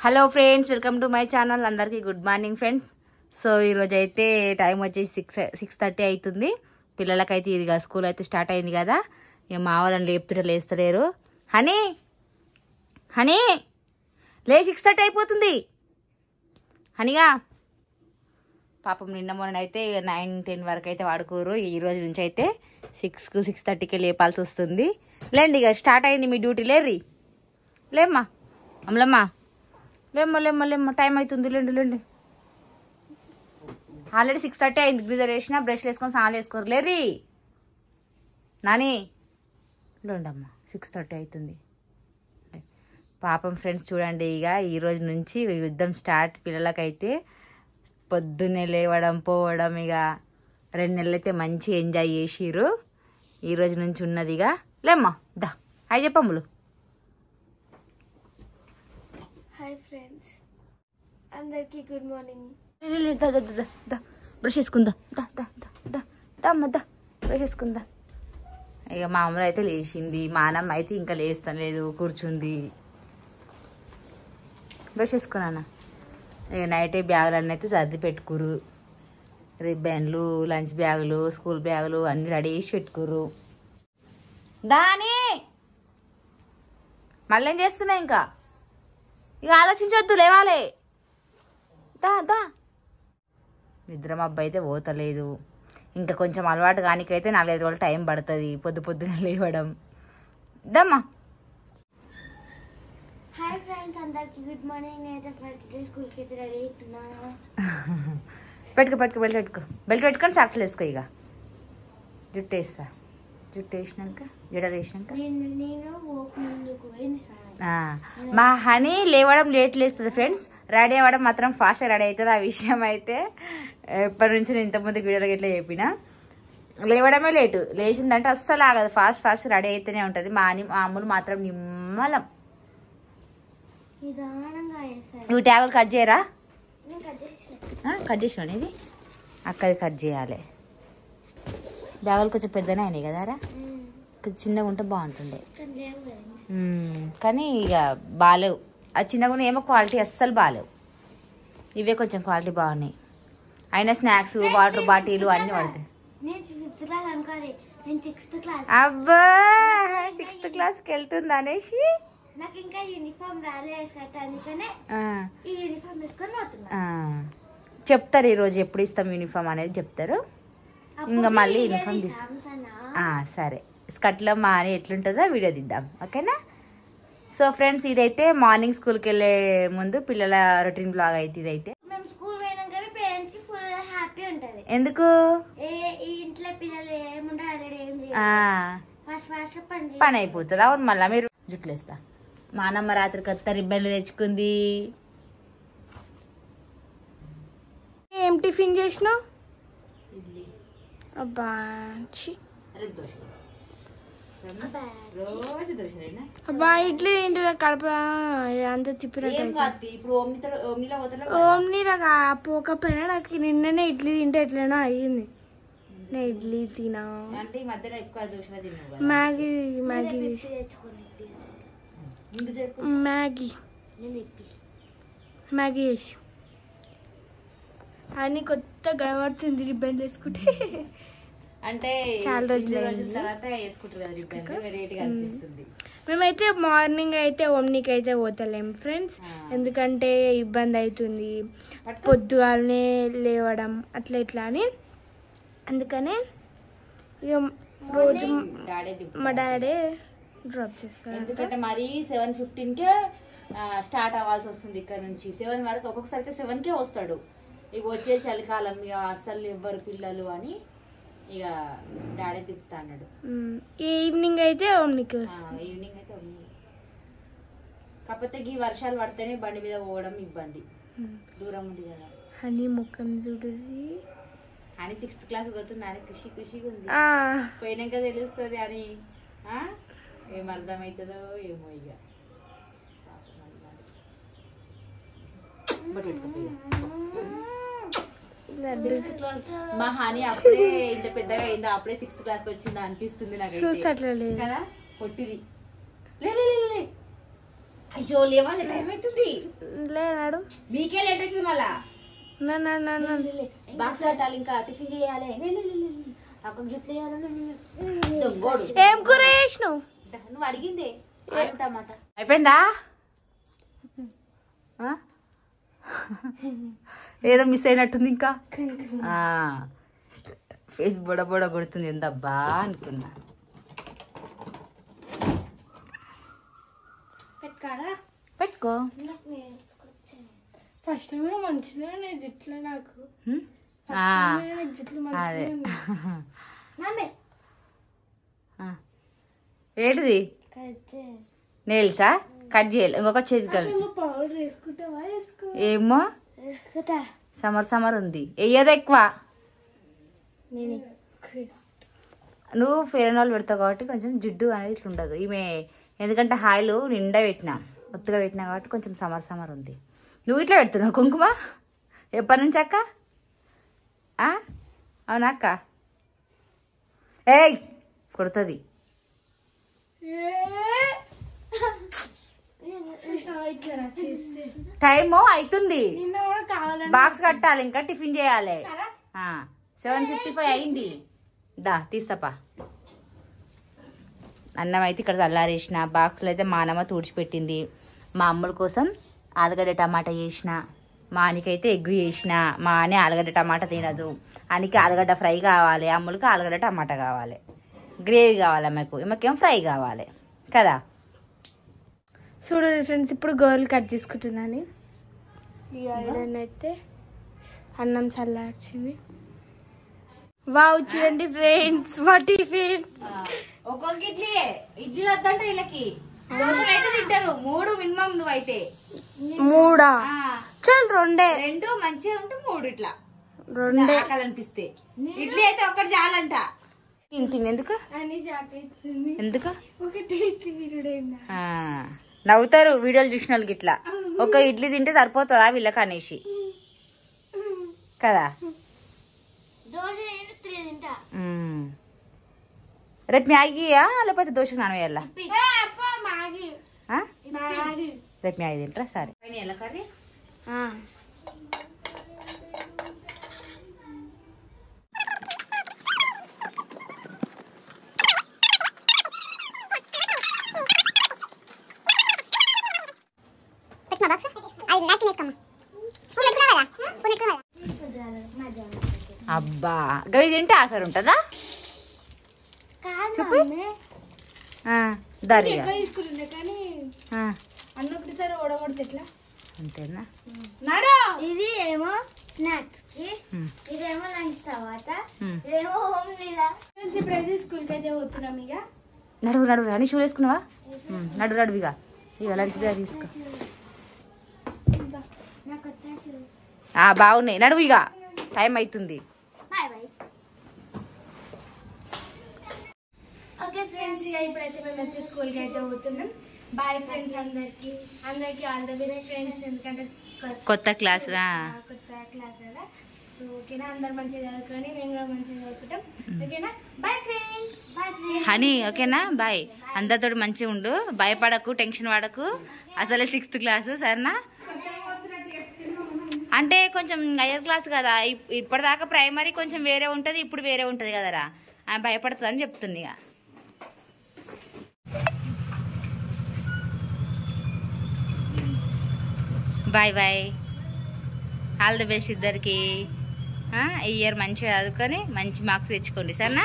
Hello friends, welcome to my channel. అందరికీ good morning friends. So ఈరోజు అయితే time వచ్చేసి 6:30 అవుతుంది. పిల్లలకైతే ఇదిగా స్కూల్ అయితే స్టార్ట్ అయింది కదా. ఇక మా వాళ్ళని లేపుతలేరు. హనీ హనీ లే, 6:30 అయిపోతుంది. హనీగా పాపం నిన్న మొన్న అయితే 9-10 వరకు అయితే వాడుకోరు. ఈ రోజు నుంచి అయితే 6:30కి లేపాల్సి వస్తుంది. లేండి, ఇక స్టార్ట్ అయింది మీ డ్యూటీ. లేర్రి, లేమ్మా అమ్మలమ్మా, లేమ్మ టైం అవుతుంది. లేండి, ఆల్రెడీ 6:30 అయింది. గ్రీజర్ వేసిన, బ్రష్ వేసుకొని స్నానం వేసుకోరు. లేరి నాని, లేండమ్మా, 6:30 అవుతుంది. పాపం ఫ్రెండ్స్ చూడండి, ఇక ఈ రోజు నుంచి యుద్ధం స్టార్ట్. పిల్లలకైతే పొద్దున్నే లేవడం పోవడం. ఇక 2 నెలలు అయితే మంచి ఎంజాయ్ చేసిర్రు. ఈ రోజు నుంచి ఉన్నది. ఇక లేమ్మా, దా హాయ్ చెప్పమ్ములు. హాయ్ ఫ్రెండ్స్, అందరికీ గుడ్ మార్నింగ్. బ్రష్ వేసుకుందా, అమ్మ దా బ్రష్ వేసుకుందా. ఇక మా అమ్మ అయితే లేచింది, మా అన్నమ్మ అయితే ఇంకా లేస్తలేదు, కూర్చుంది. బ్రష్ వేసుకున్నాను. ఇక నైటే బ్యాగులన్నీ అయితే సర్ది పెట్టుకురు. రిబ్బన్లు, లంచ్ బ్యాగులు, స్కూల్ బ్యాగులు అన్నీ రెడీ చేసి పెట్టుకురు. దాని మళ్ళీ ఏం చేస్తున్నా, ఇంకా ఇక ఆలోచించొద్దు, లేవాలి. దా నిద్ర మబ్బు అయితే పోతలేదు. ఇంకా కొంచెం అలవాటు కానికైతే 4-5 రోజులు టైం పడుతుంది పొద్దున్నే లేవడం. దమ్మా. హాయ్ ఫ్రెండ్స్, అందరికీ గుడ్ మార్నింగ్. అయితే ఫస్ట్ డే స్కూల్కి అయితే రెడీ అవుతున్నా. పెట్టుకో బెల్ట్ పెట్టుకొని సాక్స్లు వేసుకో. ఇక జుట్టు వేస్తా. జుట్టు వేసినాక జడలు వేసినాక నేను ముందుకు మా హనీ లేవడం లేట్ లేస్తుంది ఫ్రెండ్స్. రెడీ అవ్వడం మాత్రం ఫాస్ట్గా రెడీ అవుతుంది. ఆ విషయం అయితే ఎప్పటి నుంచి నేను ఇంతకుముందు వీడియోలో ఇట్లా చెప్పిన. లేవడమే లేటు. లేచిందంటే అస్సలు ఆగదు, ఫాస్ట్ రెడీ అయితేనే ఉంటుంది. మా అమ్ములు మాత్రం నిమ్మలం. నువ్వు ట్యాగులు కట్ చేయరా? కట్ చేసినావు. ఇది అక్కది కట్ చేయాలి. బ్యాగులు కొంచెం పెద్దనే అయినాయి కదారా, కొంచెం చిన్నగా ఉంటే బాగుంటుండే. కానీ ఇక బాగాలేవు. అది చిన్నగా ఏమో క్వాలిటీ అస్సలు బాగాలేవు. ఇవే కొంచెం క్వాలిటీ బాగున్నాయి. అయినా స్నాక్స్, వాటర్ బాటిల్ అన్నీ పడతాయి. అబ్బా, 6th క్లాస్కి వెళ్తుంది అనేసి నాకు ఇంకా యూనిఫామ్ రాలేదు, అందుకనే ఈ యూనిఫామ్ వేసుకొని పోతున్నా. చెప్తారు ఈరోజు ఎప్పుడు ఇస్తాం యూనిఫామ్ అనేది చెప్తారు. ఇంకా మళ్ళీ యూనిఫామ్ సరే, స్కట్లో మా అని ఎట్లుంటుందో వీడియో తీద్దాం, ఓకేనా? సో ఫ్రెండ్స్, ఇదైతే మార్నింగ్ స్కూల్కి వెళ్ళే ముందు పిల్లల రొటీన్ బ్లాగ్ అయితే ఇదైతే. మేము స్కూల్ పోయినాక పేరెంట్స్ కి ఫుల్ హ్యాపీ ఉంటది. ఎందుకు? ఇంట్లో పిల్లలు ఏముంటారు, ఏం పని అయిపోతుంది. అవును, మళ్ళీ మీరు జుట్లు వేస్తా. మా అన్నమ్మ రాత్రి కొత్త రిబ్బన్లు తెచ్చుకుంది. ఏం టిఫిన్ చేసినావు? అబ్బా, అబ్బా ఇడ్లీ తింటే కడప అంత తిప్పినట్టు. ఓమ్నీలా పోకపోయినా నాకు నిన్ననే ఇడ్లీ తింటే ఎట్లనో అయ్యింది. నేను ఇడ్లీ తినా. మ్యాగీ చేసి అని కొత్త గడబడుతుంది రిబ్బన్ వేసుకుంటే. అంటే చాలా రోజుల తర్వాత వేసుకుంటారు కదా రిబ్బన్, వెరైటీగా అనిపిస్తుంది. మేమైతే మార్నింగ్ అయితే ఓమ్నీకి అయితే పోతలేం ఫ్రెండ్స్, ఎందుకంటే ఇబ్బంది అవుతుంది పొద్దుగాలనే లేవడం అట్లా ఇట్లా అని. అందుకనే ఇక రోజు మా డాడీ డ్రాప్ చేస్తాడు. ఎందుకంటే మరీ 7:15కే స్టార్ట్ అవ్వాల్సి వస్తుంది ఇక్కడ నుంచి. 7 వరకు, ఒక్కొక్కసారి అయితే 7కే వస్తాడు. ఇక వచ్చే చలికాలం ఇక అస్సలు ఇవ్వరు పిల్లలు అని ఇక డాడీ తిప్పుతా అన్నాడు. ఈవినింగ్ అయితే ఈవినింగ్ అయితే కాకపోతే ఈ వర్షాలు పడితేనే బండి మీద పోవడం ఇబ్బంది, దూరం ఉంది కదా. అని ముఖం చూడు అని 6th క్లాస్ పోతుంది అని ఖుషిగా ఉంది. పోయినాక తెలుస్తుంది అని ఏం అర్థమవుతుందో ఏమో. ఇక మా హాని అప్పుడే ఇంత పెద్దగా అయిందో, అప్పుడే 6th క్లాస్కి వచ్చిందా అనిపిస్తుంది నాకు కదా. పొట్టిది లే అయ్యో లేవాలి, టైం అవుతుంది. లేనాడు మీకే లేట్ అవుతుంది. మళ్ళా బాక్స్ కట్టాలి, ఇంకా టిఫిన్ చేయాలి. అక్కడ జుట్లు వేయాలి. ఏం కూర చేసినావు? నువ్వు అడిగిందే ఆలు టమాటా. అయిపోయిందా? ఏదో మిస్ అయినట్టుంది. ఇంకా ఫేస్ బొడ బొడ కొడుతుంది. ఎంతబ్బా అనుకున్నా. పెట్టుకో. ఫస్ట్ టైం మంచిదే జుట్లు. నాకు జుట్లు అదే ఏంటిది? నెయిల్సా? కట్ చేయాలి. ఇంకొక చేతి కదా. పౌడర్ వేసుకుంటావా? వేసుకో. ఏమో సమర్ ఉంది. వెయ్యదు ఎక్కువ. నువ్వు ఫెయిర్ అండ్ ఆయిల్ పెడతావు కాబట్టి కొంచెం జిడ్డు అనేది ఇట్లా ఉండదు. ఈమె ఎందుకంటే హాయిలు నిండా పెట్టినా, ఒత్తుగా పెట్టినా కాబట్టి కొంచెం సమర్ ఉంది. నువ్వు ఇట్లా పెడుతున్నావు కుంకుమ ఎప్పటి నుంచి అక్క? అవునా అక్క? ఏయ్ కొడుతుంది. టైము అవుతుంది. బాక్స్ కట్టాలి, ఇంకా టిఫిన్ చేయాలి. 7:55 అయింది. దా తీసపా. అన్నం అయితే ఇక్కడ చల్లారేసిన. బాక్స్లో అయితే మా అన్నమ్మ తుడిచిపెట్టింది. మా అమ్ముల కోసం ఆలుగడ్డ టమాటా చేసిన. మా అనికైతే ఎగ్గు చేసిన. మా అని ఆలుగడ్డ టమాటా తినదు. అనికి ఆలుగడ్డ ఫ్రై కావాలి, అమ్ములకి ఆలుగడ్డ టమాటా కావాలి. గ్రేవీ కావాలి అమ్మకు, ఈమెకేం ఫ్రై కావాలి కదా. చూడండి ఫ్రెండ్స్, ఇప్పుడు గోర్లు కట్ చేసుకుంటున్నాను. ఈ ఐరన్ అయితే అన్నం చల్లార్చింది. వావ్ చూడండి ఫ్రెండ్స్, మా టిఫిన్. ఒక్కొక్క ఇడ్లీ వద్దంటే వీళ్ళకి దోశలు అయితే తింటారు. 3 మినిమం. నువ్వైతే 3 చల్ 2 మంచిగా ఉంటే 3 ఇట్లా 2 అనిపిస్తే. ఇడ్లీ అయితే ఒక్కటి చాలంట. తిందెందుకు ఎందుకు నవ్వుతారు వీడియోలు చూసిన వాళ్ళకి. ఇట్లా ఒక ఇడ్లీ తింటే సరిపోతుందా వీళ్ళకి అనేసి కదా. రేపు మ్యాగీయా లేకపోతే దోశకు నానవేయాలా? రేపు మ్యాగీ తింటారా? సరే. కర్రీ అబ్బా గవి తింటే ఆసరు ఉంటుందా? చెప్పు. అన్నొకటిసారి ఓడగొడితే ఎట్లా? అంతేనా? ఇది ఏమో స్నాక్స్ కి, ఇదేమో లంచ్ తర్వాత, ఇదేమో హోమ్ నీలా. ఇప్పుడైతే స్కూల్ కి అయితే పోతున్నాం. ఇక నడువు అని షూ వేసుకున్నావా? నడువు ఇక లంచ్ బ్యాగ్ తీసుకో. బాగున్నాయి. నడువు ఇక టైం అవుతుంది. ఓకే ఫ్రెండ్స్, ఇక ఇప్పుడైతే మేమైతే స్కూల్కి అయితే పోతున్నాం. బాయ్ ఫ్రెండ్స్ అందరికి ఆల్ ద బెస్ట్ ఫ్రెండ్స్. ఎందుకంటే కొత్త క్లాస్ కదా. సో ఓకేనా, అందరు మంచిగా చదువుకొని మేము కూడా మంచిగా చదువుకుంటాం. ఓకేనా, బాయ్ ఫ్రెండ్స్. హనీ ఓకేనా? బాయ్. అందరితో మంచిగా ఉండు, భయపడకు, టెన్షన్ పడకు. అసలే 6th క్లాసు సరేనా? అంటే కొంచెం హయ్యర్ క్లాస్ కదా. ఇప్పటిదాకా ప్రైమరీ కొంచెం వేరే ఉంటుంది, ఇప్పుడు వేరే ఉంటుంది కదరా. భయపడుతుంది అని చెప్తుంది. ఇక బాయ్. ఆల్ ది బెస్ట్ ఇద్దరికి. ఈ ఇయర్ మంచిగా చదువుకొని మంచి మార్క్స్ తెచ్చుకోండి సరేనా?